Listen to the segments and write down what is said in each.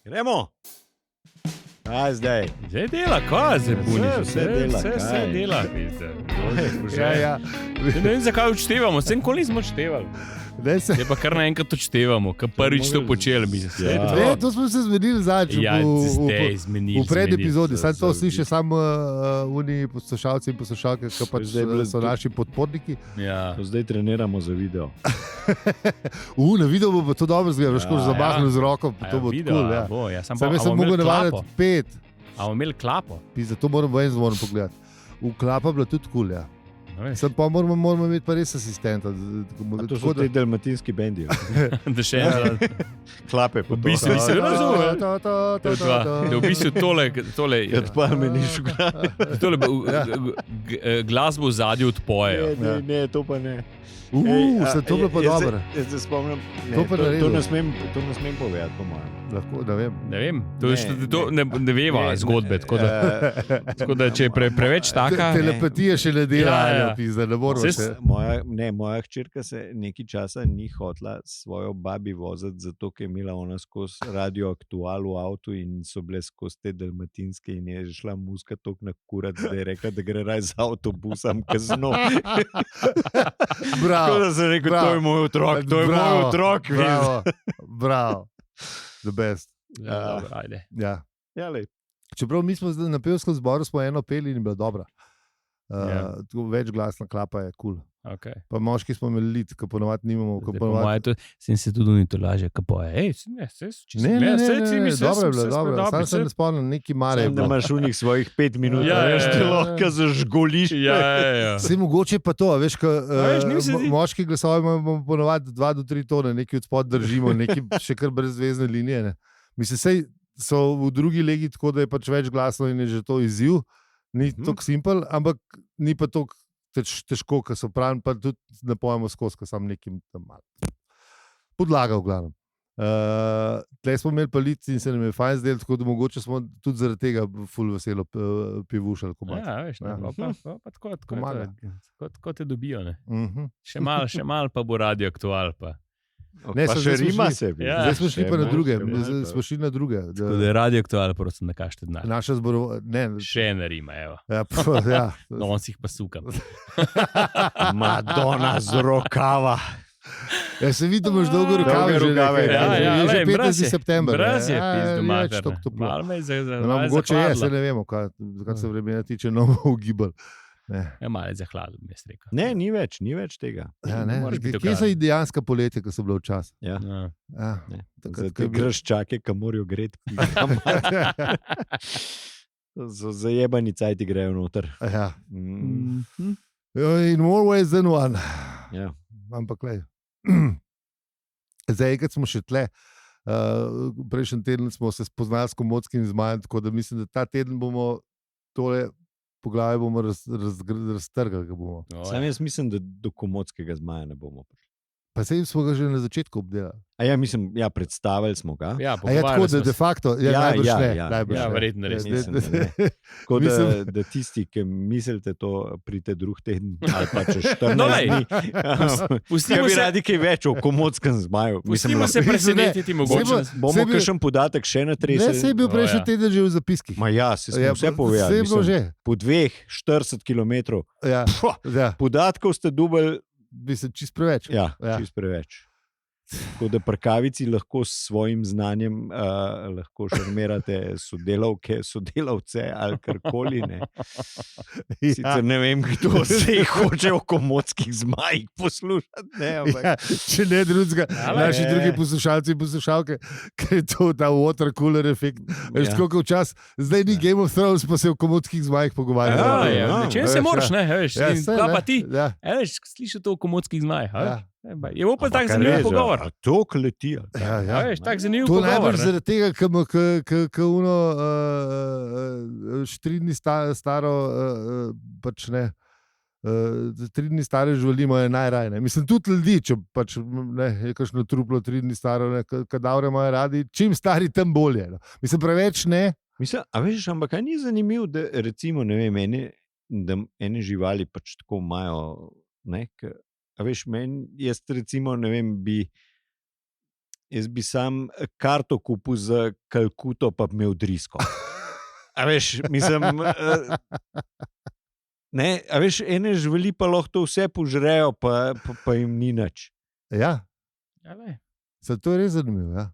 Gremo. Aj, zdaj. Zdaj dela, kaj se buniš? Vse dela, Vse kaj? dela. Ja. Ne vem, zakaj odštevamo, vsem koli smo odštevali. Je pa kar naenkrat odštevamo, kar prvič to počeli. Ne, to smo se zmenili zadnjič Ja, zdaj zmenili. v predepizodi. Sam to Zdaj. sliši samo oni poslušalci in poslušalke, ki pač Zdaj je bilo so to- naši podporniki. Ja. To zdaj treniramo za video. Na video bo pa to dobro zgledalo, veš, ko Ja, zamahnu z roko, A to bo video, cool, a ja. bo, ja. Sam Sam jaz sem mogel navaditi 5, A bomo imeli klapo? zato moram v en zvon pogledati. V klapa bila tudi cool, ja. No, veš, Sem pa moramo imeti pa res asistenta. A to so te dalmatinski bendi. da še en. Klape po V bistvu se razume. razume. Da v bistvu tole Odpal me ni škoda. glasbo v zadju odpojejo. Ne, to pa ne. Se to bilo pa dobro. Jaz se spomnim. To pa naredil. To ne smem povedati, po mojem. Lahko, da vem. Ne vem, Ne, ne veva zgodbe. Tako da če je preveč taka. Telepatija še ne dela, Ja, ja. pizda, ne moramo Saj se. Moja hčerka se nekaj časa ni hotela svojo babi voziti, zato ker je imela ona skozi radio aktual v avtu in so bile skozi te dalmatinske in je šla muska tok na kurat, da je rekla, da gre raj z avtobusom kazno. Tako da sem rekel, Bravo. to je moj otrok, to je moj otrok. Bravo, bravo. The best. Ja, dobro, ajde. Ja. Ja, lej. Čeprav mi smo zdaj na pevskem zboru smo eno peli in je bila dobra. Ja. Več glasna klapa je kul. Cool. Okay. Pa moški smo imeli lit, ki ponovadi nimamo. Po mojem, sem se tudi ni to laže, kako je. Ne, dobro je bilo, dobro. Sam se ne spomnim, neki mare. Da imaš v njih svojih 5 minut, Ja, da ja, veš, ja, ti ja. lahko zažgoliš. Ja. Vse mogoče pa to, veš, veš, ni mi se zdi. moški glasovi imamo ponovadi 2 do 3 tone, nekaj od spod držimo, nekaj še kar brezvezne linije. Ne. Mislim, sej so v drugi legi tako, da je pač več glasno in je že to izziv. Ni tako simpel, ampak ni pa tako težko, ker so pravi, pa tudi ne pojemo skozi, ker sem nekim tam malo. Podlaga v glavnem. Tlej smo imeli pa lic in se nam je fajn zdel, tako da mogoče smo tudi zaradi tega ful veselo pivušali. Ja, veš, ne, pa tako tako te dobijo. Ne. Še malo pa bo radio aktual. Pa. Ne, Pa so še zdaj smo rima šli- se. Ja. Zdaj smo šli pa na druge, še smo šli na druge. Tako da je radio aktual, prosim, da kažete denar. Naša zborova, ne, Še ena rima, evo. ja, ja. No, on si jih pa sukam. Madonna z rokava. Ja, se vidi, da imaš dolgo rokave. Dolge že rokave, nekaj, ja, že ja, že lej, 15. mraz je, september. Mraz je, pizdu ni več mater. tako toplo. Malo me je No, mogoče je, se ne vemo, kaj se vremena tiče, novo ugibal. Ja, malo je zahladil, bi jaz rekel. Ne, ni več tega. Ja, ne. Moraš biti Kje so okran. dejansko poletja, ki so bile včasih? Ja. Ja. Ja. Ne. Takrat, Za ko je te bil- graščake, ki morajo greti. So zajebani cajti grejo noter. Ja. Mm. In more ways than one. Ja. Ampak, lej. Zdaj, enkrat smo še tle. Prejšnji teden smo se spoznali s komodskim zmajem, tako da mislim, da ta teden bomo tole poglavje bomo raztrgali. Ga bomo. Sam jaz mislim, da do komodskega zmaja ne bomo prišli. Pa sej smo ga že na začetku obdelali. A ja, mislim, ja, predstavili smo ga. Ja, A je tako, da de facto, ja, najbrž ne. Najbrž Ja, ne. verjetno res Mislim, da ne. Tako da tisti, ki mislite to, pridite drug teden ali pa čez 14 No, lej. dni. Pustimo Kaj bi se- radi kaj več o komodskem zmaju? Pustimo se Mislim, presenetiti, ne. mogoče. Saj Bomo Saj bi- kakšen podatek še Ne, natresli? se je bil prejšnji ja. teden že v zapiskih. Ma ja, se smo vse Vse povedali. je bilo mislim, že. Po 240 km. Ja, ja, Podatkov ste dubali, mislim, čist preveč. ja, Ja. čist preveč. Tako da prkavici lahko s svojim znanjem lahko šarmirate sodelavce ali karkoli. Ne. Sicer ne vem, kdo se jih hoče o komodskih zmajih poslušati. Ne, ampak, Ja, če ne drugega, Ale, naši drugi poslušalci in poslušalke, ker je to ta water cooler efekt. Veš, Ja. koliko včasih, zdaj ni Game of Thrones, pa se v komodskih zmajih pogovarjamo. Ja, ja. Če se Veš, moraš, ja. ne, veš, Ja, in saj, kaj ne. pa ti? Ja, Veš, slišiš to o komodskih zmajih. ja. Je bo pa tak ampak zanimiv res, pogovor. a To kleti. Ja, ja. Veš, tak zanimiv To pogovor. najbolj ne. zaradi tega, ker uno 4 dni staro, pač ne. 3 dni stare živali imajo najraje. Mislim, tudi ljudi, če pač ne, je kakšno truplo 3 dni staro, kadavre imajo radi, čim stari, tem bolje. No. Mislim, preveč ne. Mislim, a veš, ampak kaj ni zanimivo, da recimo, ne vem, da ene živali pač tako imajo, ne, a veš, jaz recimo, ne vem, bi Jaz bi sam karto kupil za Kalkuto, pa bi imel drisko. A veš, mislim, a veš, ene živali pa lahko to vse požrejo, pa jim ni nič. Ja. To je res zanimivo. Ja.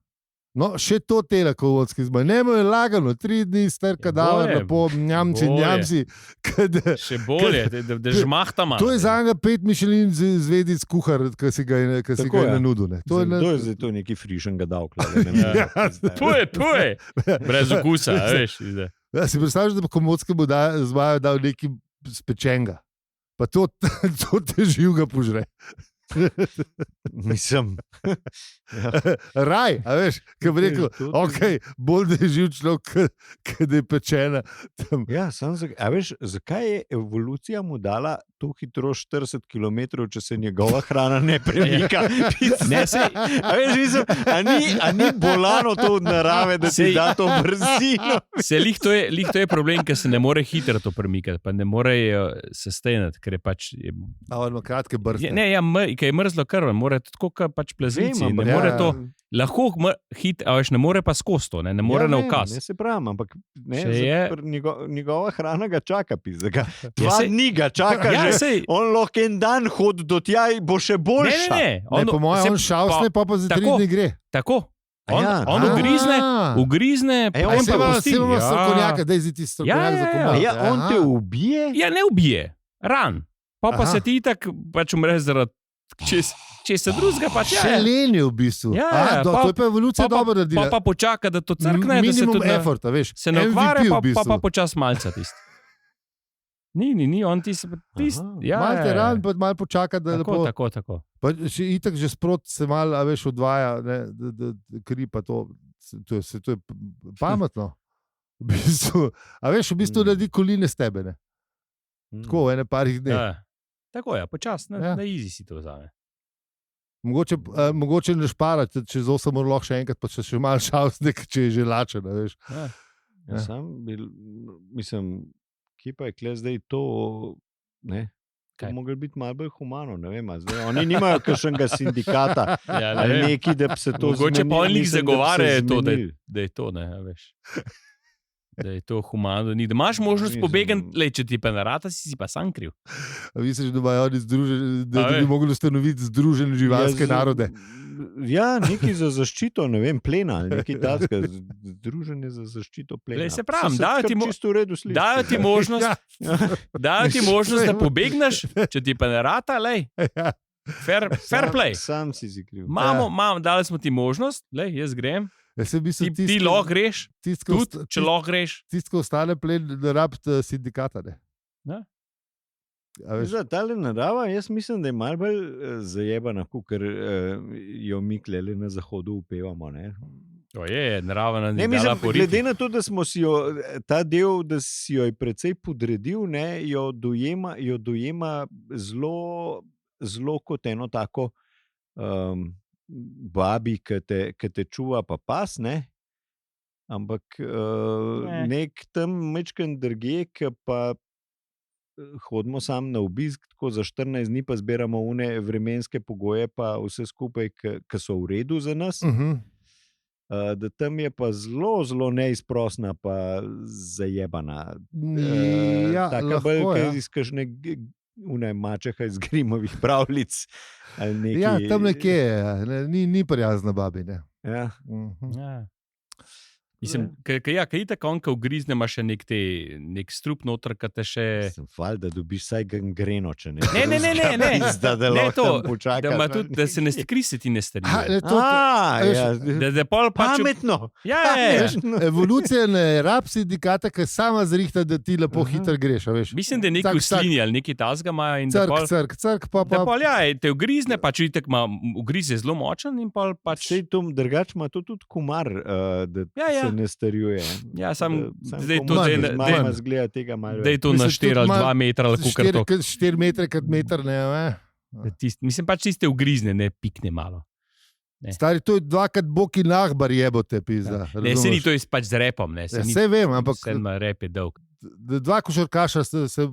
No, še to telekovodski zmaj. Ne mu je lagano, 3 dni starka dava, lepo njamci. Še bolje, da žmahta malo. To je za njega 5 Michelin zvezdic kuhar, ki si ga je nanudil. To je zdaj to neki frišen ga dal. To je. Brez okusa, veš. Ja, si predstavljaš, da bi komodskemu zmaju dal nekaj spečenga. Pa to te živga požre. Mislim. Raj, a veš, ki bi rekel, bolj da je živ človek, kad je pečena. Ja, a veš, zakaj je evolucija mu dala to hitrost 40 km, če se njegova hrana ne premika? A veš, mislim, a ni bolano to od narave, da si da to brzino? Lih to je problem, ker se ne more hitro to premikati, pa ne more sustainati, ker je pač... Ima kratke brste. Ne, ker je mrzlo krv, mora tako pač pleznici, ne more to, lahko ne more pa skozi to, ne more na ukaz. Ne se pravim, ampak njegova hrana ga čaka, pizdega. 2 dni ga čaka že, on lahko en dan hodi do tja in bo še boljša. Ne, po mojem, on šavsne, pa za 3 dni gre. Tako. On ugrizne, on pa pusti. Vsi imamo strokovnjaka, da je ti strokovnjak za komod. Ja, on te ubije? Ja, ne ubije, ran. Pa se ti itak pač umre zaradi če se drugega pač je. Še lenje v bistvu. To je pa evolucija dobro naredila. Pa počaka, da to crkne. Minimum efforta, veš. Se ne ukvarja, pa počas malca tisti. Ni, on tisti. Mal te ran, pa mal počaka, da lepo. Tako. Pa itak že sprot se mal, a veš, odvaja, da kri pa to. To je pametno. V bistvu, a veš, v bistvu naredi koline s tebe, ne. Tako, v ene parih dneh. Tako je, počas, na easy si to vzame. Mogoče ne šparati, čez 8 ur lahko še enkrat, pa še malo šavsnek, če je že lačen, veš. Mislim, kje pa je kle zdaj to, ne? To mogli biti malo bolj humano, ne vem, zdaj. Oni nimajo kakšnega sindikata, ali neki, da bi se to zmenili. Mogoče pa oni zagovarjajo to, da je to, ne, veš. Da je to humano, da imaš možnost pobegati, če ti pa narata, si pa sam kriv. Misliš, da imajo oni da bi mogli ustanoviti združene živalske narode? Ja, nekaj za zaščito, ne vem, plena, nekaj takega, združenje za zaščito plena. Se pravim, dajo ti možnost, da pobegneš, če ti pa narata, fair play. Sam si kriv. Dali smo ti možnost, jaz grem. Ti lahko greš, tudi če lahko greš. Tisti, ko ostane plen, da rabiti sindikata, ne? Tale narava, jaz mislim, da je malo bolj zajebana, ker jo mi klele na zahodu upevamo, ne? To je, narava nam je dala poriti. Glede na to, da smo si jo, ta del, da si jo je precej podredil, ne, jo dojema zelo kot eno tako babi, ki te čuva pa pas, ne? Ampak nek tam mečken drugje, ki pa hodimo sam na obisk, tako za 14 dni pa zbiramo une vremenske pogoje, pa vse skupaj, ki so v redu za nas. Da tam je pa zelo neizprosna, pa zajebana. Taka bolj, ki iz kakšne mačeha iz Grimovih pravljic. Ja, tam nekje je, ni prijazna babi, ne. Ja. Mislim, kaj tako on, ko ugrizne, ima še nek strup noter, ki te še... Hvala, da dobiš vsaj gangreno, če ne. Ne. Da lahko tam počakaš. Da se ne kri se ti ne starijo. Pametno. Evolucija ne rab sindikata, ki sama zrihta, da ti lepo hitro greš. Mislim, da neki uslini ali neki tasga imajo. Crk. Da te ugrizne, pa če itak ugrize zelo močen in pač... Sej to drugač ima to tudi kumar, da ne starjuje. Ja, zdaj to našteral 2 metra, lahko kar to. 4 metre kot meter, ne. Mislim pač tiste ugrizne, ne pikne malo. Stari, to je 2x boki nahbar jebote, pizda. Ne, se ni to pač z repom, ne. Se vem, ampak... Rep je dolg. 2 košarkaša se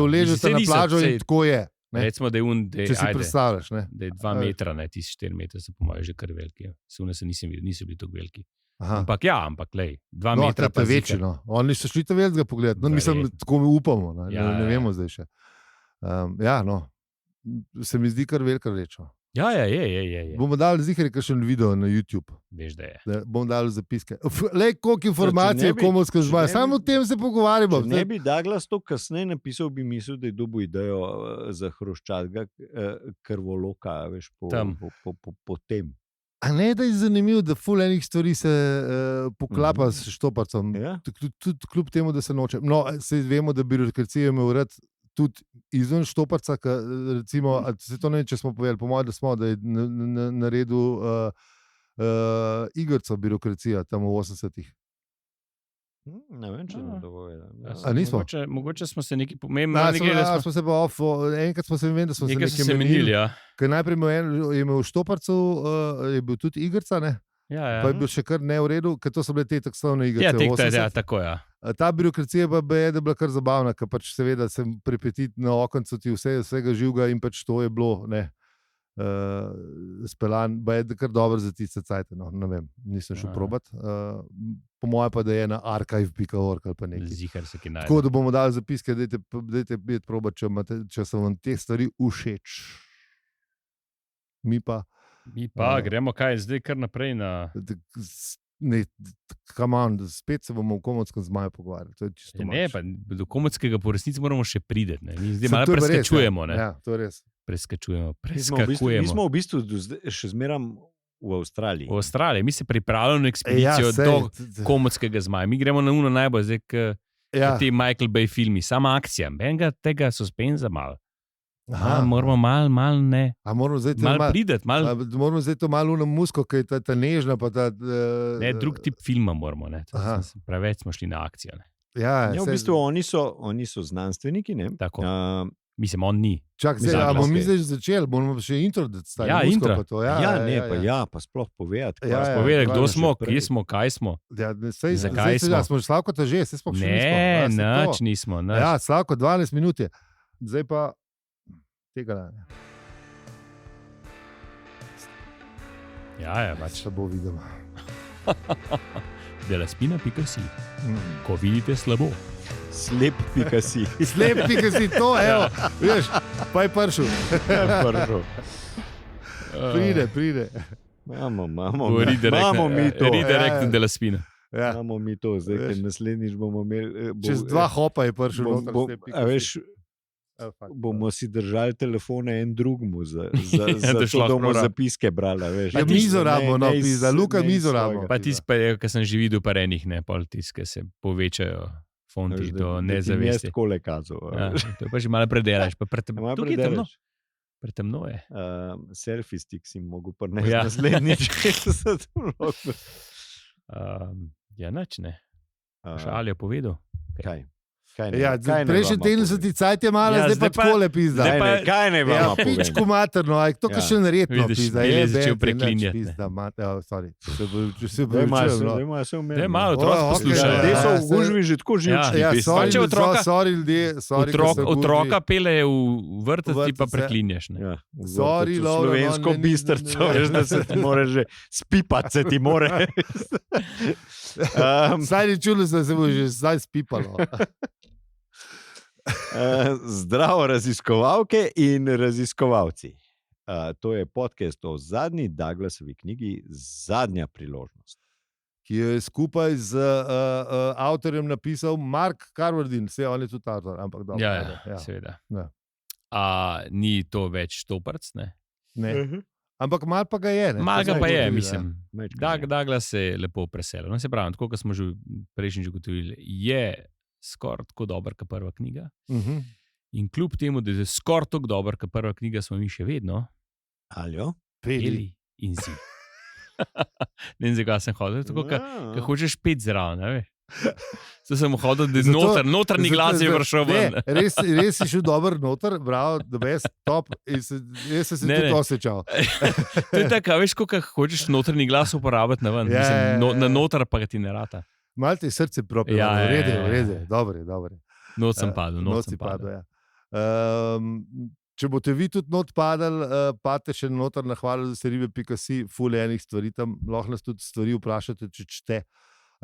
uležete na plažo in tako je. Ne? Recimo, da je Če si predstavljaš. Ne? Da je 2 metra, ne, ti 4 metre, so po mojem že kar veliki. Sune se nisem videl, niso bili tako veliki. Aha. Ampak lej, 2 metra pa večji. No. Oni so šli to velikega pogledati. No, mislim, tako mi upamo, ne vemo zdaj še. Se mi zdi kar velika reč. Ja, je. Bomo dali zihar kakšen video na YouTube. Veš, da je. Bomo dali zapiske. Lej, koliko informacij o komorskem zmaju. Samo o tem se pogovarjamo. Če ne bi Douglas to kasneje napisal, bi mislil, da je dobil idejo za hroščatega krvoloka, veš, po tem. A ne, da je zanimivo, da ful enih stvari se poklapa s Štoparcem. Ja. Tudi kljub temu, da se noče. No, se vemo, da birokracija ima urad tudi izven Štoparca, recimo, se to ne vem, če smo povedali, po mojem, da je naredil Igorca birokracija tam v 80-ih. Ne vem, če je to povedal. A nismo? Mogoče smo se neki pomembni. Enkrat smo se menili, da smo se nekaj menili. Ker najprej je imel v Štoparcu, je bil tudi Igorca, ne? Ja. Pa je bil še kar ne v redu, ker to so bile te taksovne igrice. Tako je. Ta birokracija pa je bila kar zabavna, ker pač seveda sem pripetit na okencu ti vsega živega in pač to je bilo, speljan, pa je kar dobro za tiste cajte, no, ne vem, nisem šel probat. Po moje pa, da je na archive.org ali pa nekaj. Zihar se ki najde. Tako da bomo dali zapiske, dajte biti probat, če so vam te stvari všeč. Mi pa gremo kaj zdaj kar naprej na... spet se bomo v komorskem zmaju pogovarjali. To je čisto ne, pa do komorskega po resnici moramo še priti. Zdaj malo preskačujemo. Ja, to je res. Preskačujemo. Mi smo v bistvu še zmeram v Avstraliji. V Avstraliji. Mi se pripravljamo na ekspedicijo do komorskega zmaja. Mi gremo na najbolj zdaj, te Michael Bay filmi. Sama akcija. Benga tega suspenza malo. Moramo malo ne. Moramo prideti. Moramo zdaj to malo na musko, ki je ta nežna. Ne, drug tip filma moramo. Preveč smo šli na akcijo. V bistvu oni so znanstveniki. Ne? Tako. Mislim, on ni. Bomo mi zdaj začeli, bomo še intro stavili. Intro. Pa sploh povedati. Povedati, kdo smo, kje smo, kaj smo. Zakaj smo? Smo Slavko ta že, smo še nismo. Nič nismo. Ja, Slavko, 12 minut je. Zdaj pa tega ne. Ja, pač. Se bo videl. Delaspina.si. Ko vidite slabo. Slep.si. Slep.si, to, evo. Veš, pa je pršel. Pride. Imamo mi to. Redirectno Delaspina. Imamo mi to, zdaj, ker naslednjič bomo imeli... Čez 2 hopa je pršel. A veš, bomo si držali telefone en drugmu, za to bomo zapiske brali. Ja, mizo rabo, Luka mizo rabo. Pa tisti, ki sem že videl pa enih, pol tisti, ki se povečajo fonti do nezavesti. Jaz tako le kazal. To pa že malo predelaš. Tukaj je temno. Pretemno je. Selfie stick si mogel prnesti naslednjič. Nič ne. Šaljo povedal. Kaj? Prejšnji teden so ti cajt je malo, zdaj pa takole pizda. Kaj ne vama povem? Pičku materno, to kaj še naredno pizda. Je začel preklinjati. Se malo otrok poslušajo. Ljudje so v gužvi že tako živčni. Otroka pele v vrtec, ti pa preklinjaš. Slovensko bistrco, veš, da se ti more že spipati, se ti more. Saj ni čulo, da se bo že zdaj spipalo. Zdravo, raziskovalke in raziskovalci. To je podcast o zadnji Douglasovi knjigi Zadnja priložnost, ki jo je skupaj z avtorjem napisal Mark Carverdin. Vse on je tudi avtor, ampak dobro. Ja, seveda. Ni to več Štoparc, ne? Ne. Ampak mal pa ga je. Mal ga pa je, mislim. Douglas se je lepo preselil. No, se pravi, tako kot smo že prejšnjič ugotovili, je skoraj tako dober, kot prva knjiga. In kljub temu, da je skoraj tako dober, kot prva knjiga, smo mi še vedno peli in zi. Ne vem, zakaj sem hodil, tako kot hočeš pet zraven, ne veš. To sem hodil, da je notrni glas je vršel ven. Res si šel dober noter, bravo, the best, top. Jaz sem se tudi osečal. To je tako, veš, kako hočeš notrni glas uporabiti na ven. Na noter pa ga ti ne rata. Malo ti srce propilo, v redu, dobro. Noc sem padel. Če boste vi tudi not padali, padete še noter na hvala za serive.si, ful enih stvari tam, lahko nas tudi stvari vprašate, če čte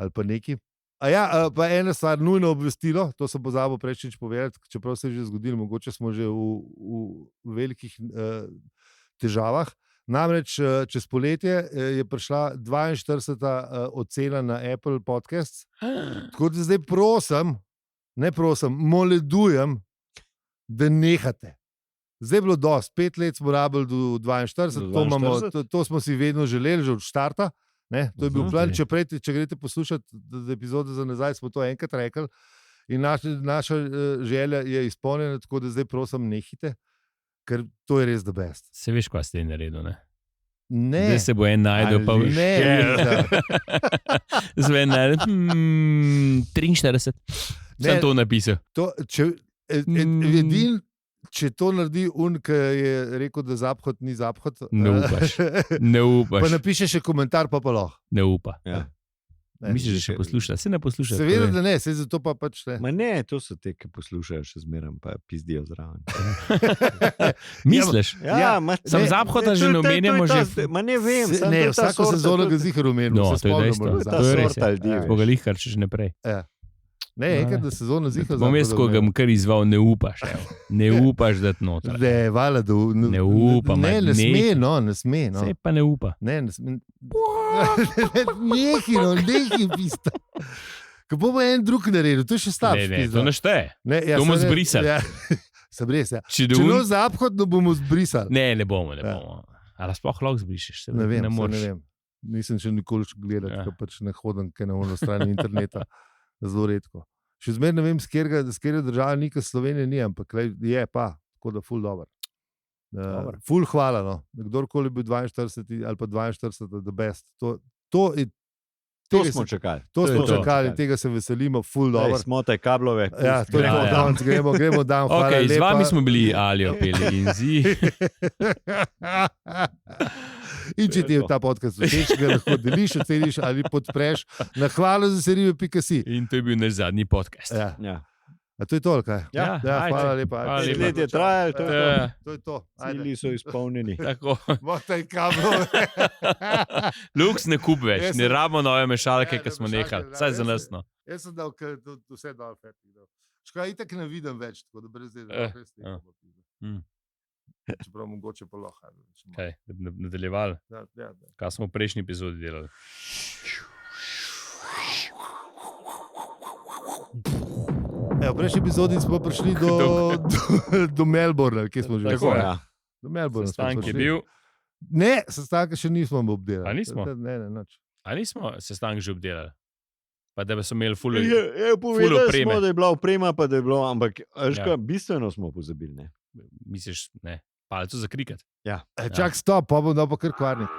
ali pa neki. Pa ena stvar, nujno obvestilo, to sem pozabil prejšnjič povedati, čeprav se je že zgodilo, mogoče smo že v velikih težavah. Namreč čez poletje je prišla 42. ocena na Apple Podcasts, tako da zdaj moledujem, da nehate. Zdaj je bilo dosti, 5 let smo rabili do 42, to smo si vedno želeli, že od štarta. Ne? To je bil plan, če greste poslušati epizode za nazaj, smo to enkrat rekli in naša želja je izpolnjena, tako da zdaj prosim nehite, ker to je res the best. Se veš, kaj ste naredili, ne? Ne. Zdaj se bo en najdel, pa už. Zdaj en najdel, 43. Sem to napisal. Če to naredi ki je rekel, da zaphod ni zaphod. Ne upaš. Ne upaš. Pa napiše še komentar, pa lahko. Ne upa. Ja. Misliš, da še posluša? Se ne posluša. Seveda, da ne, se zato pa pač ne. Ma ne, to so te, ki poslušajo še zmeraj, pa pizdijo zraven. Misliš? Sam zaphod že ne omenjamo že. Ma ne vem. Ne, vsako sezono ga zihar omenimo. No, to je dejstvo. To je res. Pogalih, kar češ naprej. Ne, enkrat da sezono zihar. Bom jaz, ko ga kar izval, ne upaš. Ne upaš dati noter. Ne, vala, da ne upa. Ne sme. Se pa ne upa. Ne sme. Nehi pista. Kako bo en drug naredil, to je še slabše. Ne, to našteje. To bomo zbrisali. Sem res, ja. Če no zaphod, bomo zbrisali. Ne bomo. Ali sploh lahko zbrišeš? Ne vem. Nisem še nikoli gledal, ker pač ne hodim kaj na ono strani interneta. Zelo redko. Še zmeraj ne vem, s katere države ni, ker Slovenije ni, ampak je pa, tako da ful dober. Ful hvala, no. Kdorkoli bil 42 ali pa 42, the best. To smo čakali. To smo čakali, tega se veselimo, ful dober. Smotaj kablove. Ja, to je danes, gremo dan, hvala lepa. Z vami smo bili Aljo, Peli in Zi. In če ti je ta podcast všeč, ga lahko deliš, oceniš ali podpreš na hvala za serive.si. In to je bil naš zadnji podcast. Ja. A to je to, ali kaj? Ja, hvala lepa. 5 let je trajalo, to je to. Cilji so izpolnjeni. Tako. Motaj kablov. Luks ne kup več, ne rabimo nove mešalke, ki smo nehali. Saj za nas, no. Jaz sem dal vse dal fetik. Škoda, itak ne vidim več, tako da brez zdaj. Čeprav mogoče pa lahko. Kaj, nadaljevali? Ja. Kaj smo v prejšnji epizodi delali? V prejšnji epizodi smo prišli do Melbourna, kje smo že. Tako, ja. Do Melbourna. Sestanek je bil? Ne, sestanka še nismo obdelali. A nismo? Ne, nič. A nismo sestanek že obdelali? Pa da so imeli ful povedali smo, da je bila oprema, pa da je bilo, ampak bistveno smo pozabili, ne? Misliš, ne? Palco za kriket. Ja. Čak, stop, pa bom dal pa kar kvarnik.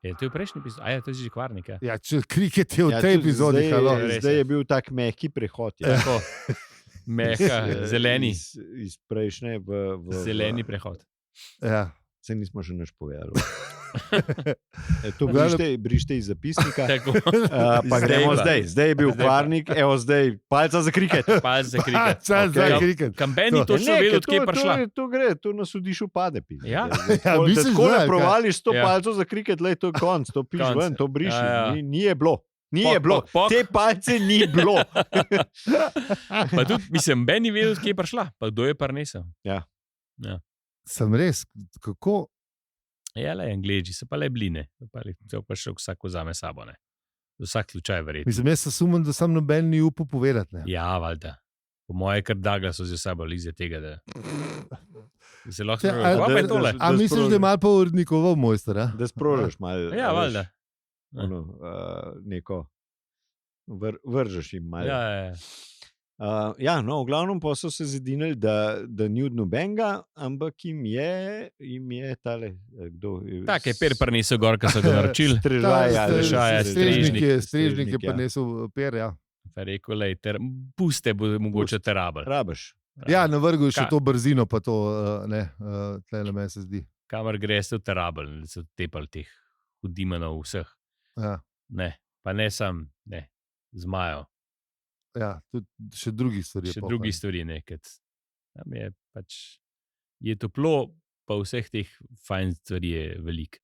Je to v prejšnji epizodi? A je to že kvarnik, ja? Ja, kriket je v tej epizodi. Zdaj je bil tak mehki prehod. Ja. Tako. Mehka, zeleni. Iz prejšnje v zeleni prehod. Ja. Se nismo še nič povedali. To brište iz zapisnika. Pa gremo zdaj. Zdaj je bil kvarnik, evo zdaj, palca za kriket. Palca za kriket. Kamben ni točno vedel, od kje je prišla. To gre, to na sodišču pade. Ja, tako ne provališ to palco za kriket, to je konc, to piš ven, to briši. Ni je bilo. Ni je bilo, te palce ni bilo. Pa tudi, mislim, Ben ni vedel, od kje je prišla, pa kdo je prinesel. Ja. Sem res, kako? Ja, le Angleži, se pa le bline. Se pa še vsak vzame sabo, ne. Vsak slučaj verjetno. Mislim, jaz se sumem, da sam noben ni upal povedati, ne. Ja, valjda. Po moje kar Douglas so z sabo lize tega, da se lahko spravijo. A misliš, da je malo pa urednikoval mojster, a? Da sprožiš malo. Ja, valjda. Neko vržeš jim malo. Ja. No, v glavnem pa so se zedinili, da ni od nobenega, ampak jim je tale, kdo je... Tak je per prinesel gor, ko so ga naročili. Strežnik je prinesel per, ja. Pa rekel, lej, puste bo mogoče terabel. Rabiš. Ja, navrgel še to brzino, pa to, tlele me se zdi. Kamar greš v terabel, da so tepali teh hudimanov vseh. Ja. Ne, pa ne sam, ne, zmajo. Ja, tudi še drugih stvari. Še drugih stvari nekaj. Tam je pač je toplo, pa vseh teh fajn stvari je veliko.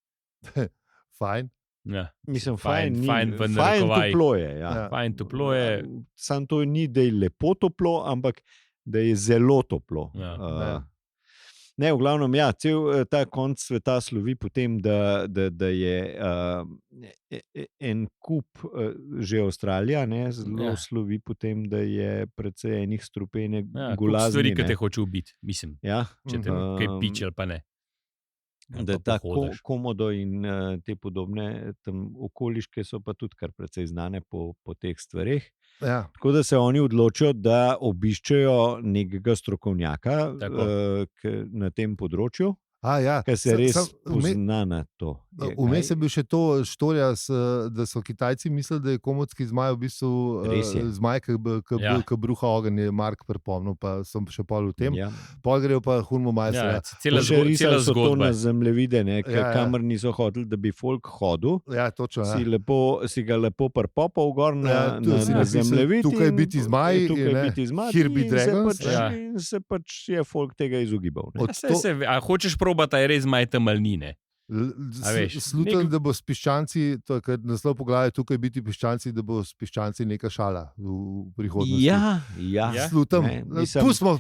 Fajn. Ja. Mislim, fajn toplo je. Ja. Fajn toplo je. Sam to ni, da je lepo toplo, ampak da je zelo toplo. Ja. Ne, v glavnem, ja, cel ta konc sveta slovi po tem, da je en kup, že Avstralija, zelo slovi po tem, da je precej enih strupene golazni. Stvari, ki te hoče ubiti, mislim. Ja. Če te kaj piče ali pa ne. Da ta Komodo in te podobne okoliške so pa tudi kar precej znane po teh stvareh. Ja. Tako da se oni odločijo, da obiščejo nekega strokovnjaka na tem področju, ki se res pozna na to. Vmes je bil še to štorija, da so Kitajci mislili, da je komodski zmaj v bistvu zmaj, ki bruha ogenj, je Mark pripomnil, pa sem še pol v tem. Ja. Pol grejo pa Hunmo majstra. Cela so to zgodba. na zemljevide, kamor niso hodili, da bi folk hodil. Ja, točno. Si ga lepo prpopal gor na zemljevid. Tukaj biti zmaj, here be dragons. In se pač je folk tega izogibal. Hočeš probati, je res zmaj tam ali ni, Slutam, da bo s piščanci, to je naslov poglavja, tukaj biti piščanci, da bo s piščanci neka šala v prihodnosti. Ja. Slutam. Pustimo.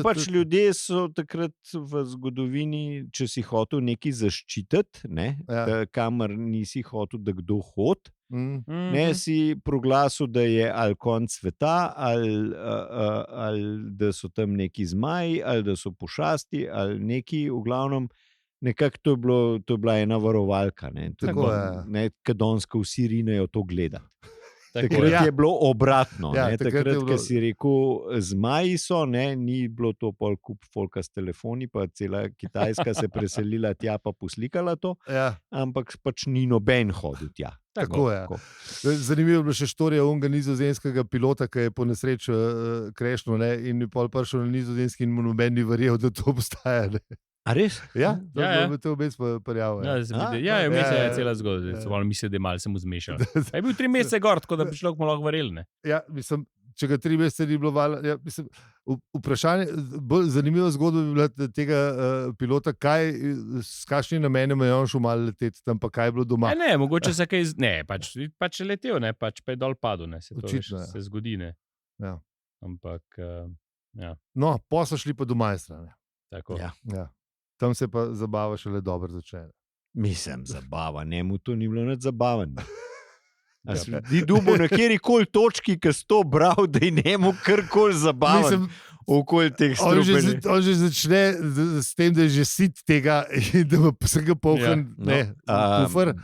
Pač ljudje so takrat v zgodovini, če si hotel nekaj zaščititi, kamor nisi hotel, da kdo hod, si proglasil, da je ali konc sveta, ali da so tam neki zmaji, ali da so pošasti, ali neki, v glavnem. Nekako to je bila ena varovalka, kadonsko vsi rinejo to gledati. Takrat je bilo obratno. Takrat, ko si rekel, zmaji so, ni bilo to pol kup folka s telefoni, pa cela Kitajska se preselila tja, pa poslikala to, ampak pač ni noben hodil tja. Tako je. Zanimivo je bilo še štorija onega nizozemskega pilota, ki je po nesreči krešnil in je pol prišel na Nizozemski in mu noben ni verjel, da to obstaja. A res? Ja, to je vmes prijavljeno. Vmes je cela zgodba. Mislim, da je malo se mu zmešal. Je bil 3 mesece gor, tako da bi človek malo verjel. Ja, mislim, če ga 3 mesece ni bilo val, vprašanje, bolj zanimiva zgodba bi bila tega pilota, s kakšnim namenom je on šel malo leteti tam, pa kaj je bilo doma. Ne, mogoče se kaj, pač je letel, pač pa je dol padel, se zgodi, Ja. Ampak, ja. No, pa so šli pa do majstra, Tako. Ja. Tam se pa zabava šele dobro začne. Mislim, zabava, mu to ni bilo nič zabavno. Ti dubo na kjerikoli točki, ki si to bral, da je njemu karkoli zabavno okoli teh strupenih. On že začne s tem, da je že sit tega in da bo vsega polhan, kufr.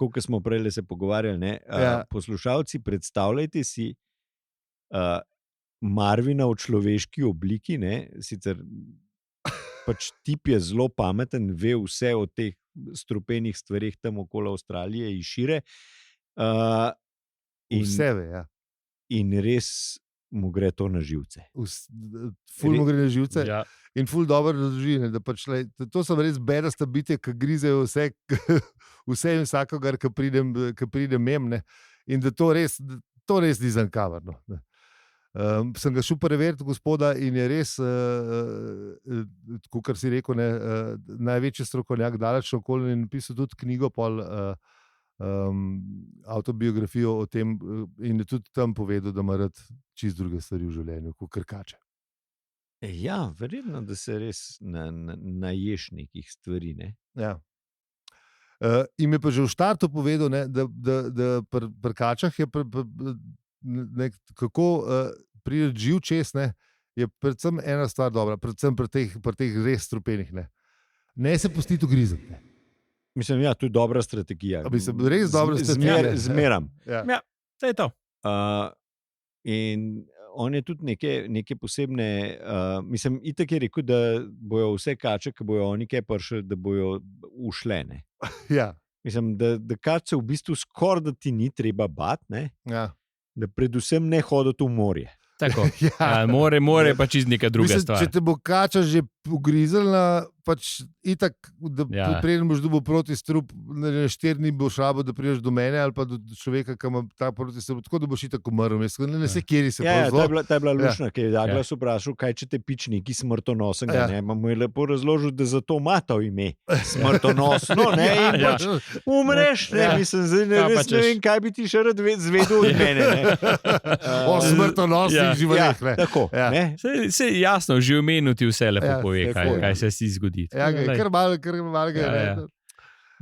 Kot smo prej se pogovarjali, poslušalci, predstavljajte si Marvina v človeški obliki, sicer pač tip je zelo pameten, ve vse o teh strupenih stvarih tam okoli Avstralije in šire. Vse ve, ja. In res mu gre to na živce. Ful mu gre na živce in ful dobro drži. To so res bedasta bitja, ki grizejo vse in vsakogar, ki pride mem. In da to res ni zankavarno. Sem ga šel preveriti, gospoda, in je res, kot si rekel, največji strokovnjak daleč okoli in napisal tudi knjigo, avtobiografijo o tem, in je tudi tam povedal, da ima rad čisto druge stvari v življenju, kot krkače. Ja, verjetno, da se res naješ nekih stvari. Ja. In mi pa že v štartu povedal, da pri kačah je kako pride živ čez, je predvsem ena stvar dobra, predvsem pri teh res strupenih. Ne se pustiti ugrizati. Mislim, to je dobra strategija. Mislim, res dobra strategija. Zmeram. Ja, to je to. In on je tudi neke posebne, mislim, itak je rekel, da bojo vse kače, ki bojo oni kaj prišli, da bojo ušle. Ja. Mislim, da kače v bistvu skoraj da ti ni treba bati, Ja. Da predvsem ne hoditi v morje. Tako. More pa čist neka druga stvar. Če te bo kača že ugrizelna, pač itak, da preden boš dobil protistrup, 4 dni boš rabo, da prideš do mene ali pa do človeka, ki ima ta protistrup, tako da boš itak umrl. Ne se kjeri se pozlo. Ta je bila lušna, ki je Douglas vprašal, kaj če te pič neki smrtonosen. Mu je lepo razložil, da zato ima to ime. Smrtonosno, ne? In pač umreš, ne? Mislim, zdaj ne vem, kaj bi ti še rad zvedel od mene, ne? O smrtonosnih živalih, ne? Tako, ne? Se jasno, že v imenu ti vse lepo pove, kaj se si zgodi. Ja, kar malo ga je.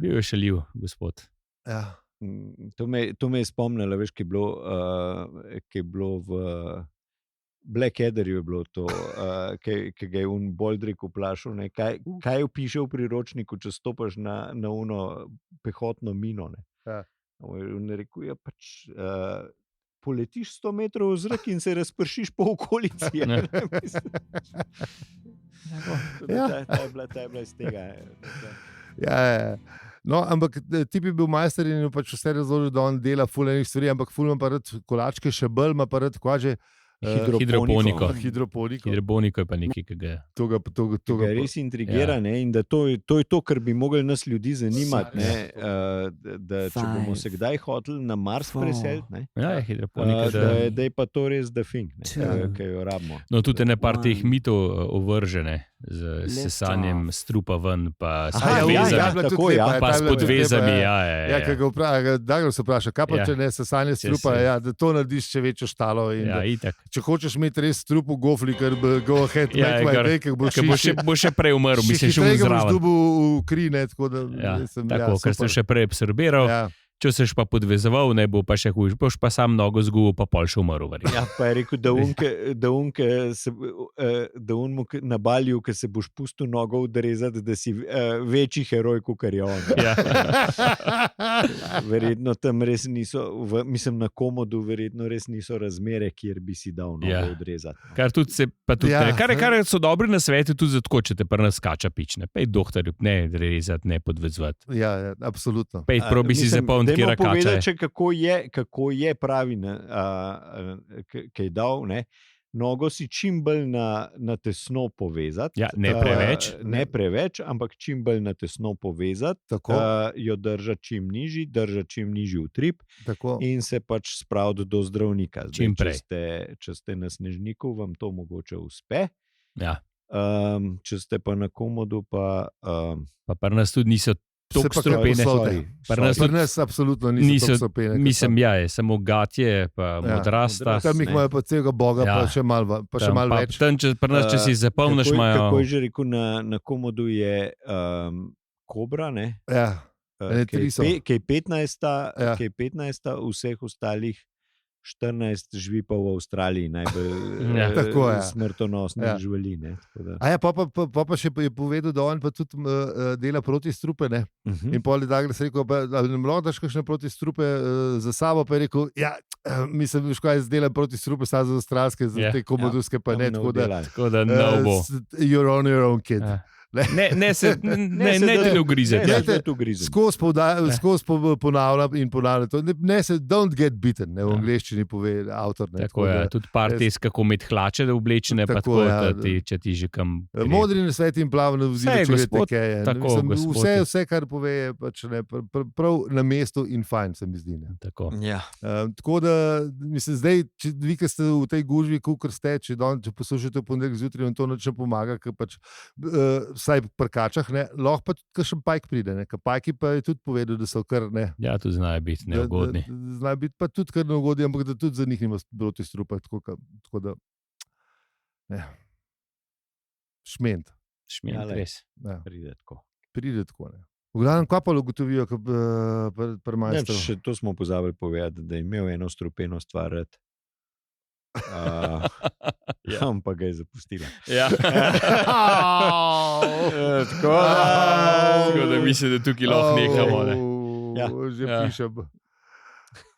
Bil je šaljiv, gospod. Ja. To me je spomnilo, veš, ki je bilo v Blackadderju je bilo to, ki ga je Boldrik vprašal, kaj piše v priročniku, če stopaš na uno pehotno mino. On je rekel, ja pač poletiš 100 metrov v zrak in se razpršiš po okolici. Ta je bila iz tega. Ja. No, ampak ti bi bil majster in pač vse razložil, da on dela ful enih stvari, ampak ful ima pa rad kolačke, še bolj ima pa rad kvaže hidroponiko. Hidroponiko je pa nekaj, ki ga je res intrigira, ne? In da to je to, kar bi mogli nas ljudi zanimati, da če bomo se kdaj hoteli na Mars preseliti, da je pa to res the thing, ki jo rabimo. No, tudi ne par teh mitov ovržene z sesanjem strupa ven, pa s podvezami. Kaj ga vpraša, Douglas se vpraša, kaj pa če ne sesanje strupa, da to narediš še večjo štalo. Če hočeš imeti res strup v gofli, ker go ahead, bo še prej umrl, mislim, še zraven. Še boš dobil v kri, tako, ker sem še prej absorbiral. Če seš pa podvezoval, ne bo pa še hujš, boš pa sam nogo zgubil, pa pol še umrl. Ja, pa je rekel, da mu na Balju, ki se boš pustil nogo odrezati, da si večji heroj, kot je on. Ja. Verjetno tam res niso, mislim na Komodu, verjetno res niso razmere, kjer bi si dal nogo odrezati. Kar tudi se, pa tudi ne. Kar so dobri na svetu, tudi zato, če te prna skača pič, ne. Pej doktorju, ne rezati, ne podvezovati. Ja, absolutno. Pej probi si zapolniti. Dajmo povedati, kako je pravi, kaj je dal, ne? Nogo si čim bolj na tesno povezati. Ja, ne preveč. Ne preveč, ampak čim bolj na tesno povezati, jo držati čim nižji utrip in se pač spraviti do zdravnika. Čim prej. Če ste na Snežniku, vam to mogoče uspe. Ja. Če ste pa na Komodu, pa pri nas tudi niso tako stropene. Pri nas absolutno niso stropene. Mislim, samo gatje, pa modrasta. Tam jih imajo pa celega boga, pa še malo več. Pri nas, če si zapolniš, imajo... Kako je že rekel, na Komodu je kobra, ne? Ja, ki je 15, vseh ostalih 14 živi pa v Avstraliji, najbolj smrtonosnih živali. Pa še je povedal, da on pa tudi dela protistrupe. In pol je Douglas rekel, ali ne lahko daš kakšne protistrupe za sabo, pa je rekel, mislim, kaj delam protistrupe za avstralske, za te komodovske pa ne. Tako da ne bo. You're on your own, kid. Ne te ugrizeti. Skozi ponavljam in ponavljam. Ne se, don't get beaten, v angleščini pove avtor. Tako je, tudi par tes, kako imeti hlače, da oblečene, pa tako, če ti že kam... Modri na svet in plavno vzilo, če vete, kaj je. Vse, kar pove, je prav na mestu in fajn, se mi zdi. Tako da, mislim, zdaj, vi, ki ste v tej gužvi, kukor ste, če poslušate v ponedeljek zjutraj, in to nič ne pomaga, ker pač vsaj pri kačah, lahko pa tudi kakšen pajk pride. Pajki pa je tudi povedal, da so kar ne. Ja, tudi znajo biti neugodni. Znajo biti pa tudi kar neugodni, ampak da tudi za njih nima protistrupa. Tako da, šment. Šment, res. Pride tako. V glavnem, kaj pa ugotovijo pri majstru? Še to smo pozabili povedati, da je imel eno strupeno stvar rad. Ampak ga je zapustila. Tako da mislim, da tukaj lahko nehamo. Že pišem.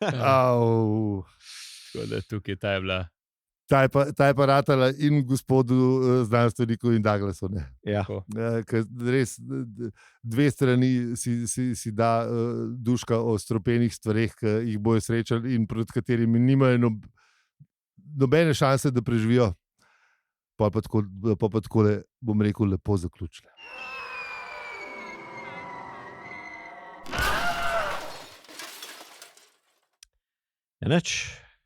Tako da tukaj ta je bila. Ta je pa ratala in gospodu znanstveniku in Douglasu. Res dve strani si da duška o stropenih stvareh, ki jih bojo srečali in pred katerimi nimajo nobene šanse, da preživijo. pa takole, bom rekel, lepo zaključili. Enač,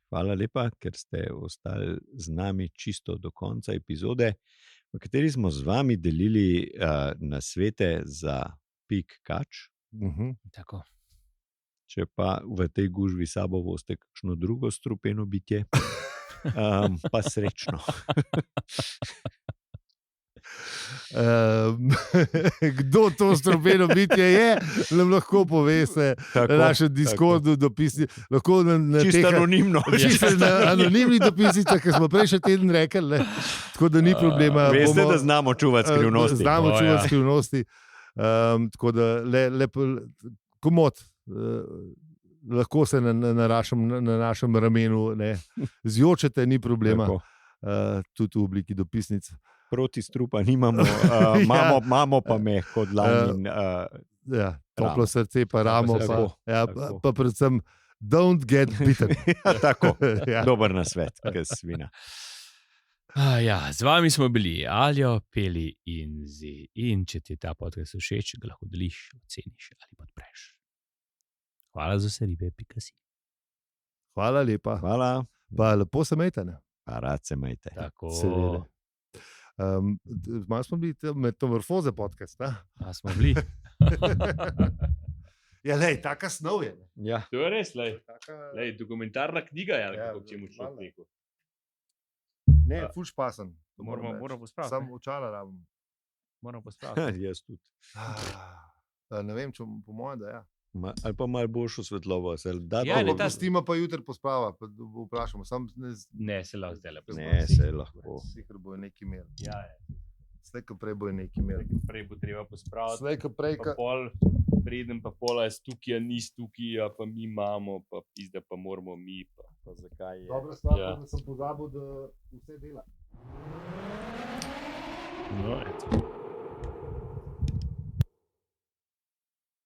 hvala lepa, ker ste ostali z nami čisto do konca epizode, v kateri smo z vami delili nasvete za pik kač. Tako. Če pa v tej gužvi sabo boste kakšno drugo strupeno bitje, pa srečno. Kdo to strupeno bitje je, nam lahko poveste na našem Discordu, dopisni, lahko na čisto anonimno. Na anonimnih dopisnicah, ki smo prejšnji teden rekli, ne? Tako da ni problema. Veste, da znamo čuvati skrivnosti. Znamo čuvati skrivnosti. Tako da komod, lahko se na našem ramenu zjočete, ni problema. Tudi v obliki dopisnic. Proti strupa nimamo, imamo pa mehko dlan. Toplo srce, pa ramo, pa predvsem don't get bitten. Tako, dober nasvet, kaj svina. Z vami smo bili Aljo, Peli in Zi. In če ti ta podcast všeč, ga lahko deliš, oceniš ali podpreš. Hvala za vse ribe, pikasi. Hvala lepa. Hvala. Pa lepo se majte, ne? Pa rad se majte. Tako. Seveda. Malo smo bili metamorfoze podcast, da? Smo bili. Ja, lej, taka snov je. Ja. To je res, lej, dokumentarna knjiga je, kako če mu človek rekel. Ne, ful špasen. Moramo pospraviti. Sam očala rabim. Moramo pospraviti. Jaz tudi. Ne vem, če po mojem, da ja. Ali pa malo boljšo svetlobo. Stima pa jutri posprava, pa vprašamo. Ne, se lahko zdaj lepo. Ne, se lahko. Sikr bo neki mer. Ja, Slej, ko prej bo neki mer. Prej bo treba pospraviti. Slej, ko prej... Preden pa pola je stukija, ni stukija, pa mi imamo, pa pizda pa moramo mi, pa zakaj je. Dobra stvar, da sem pozabil, da vse dela. No, eto.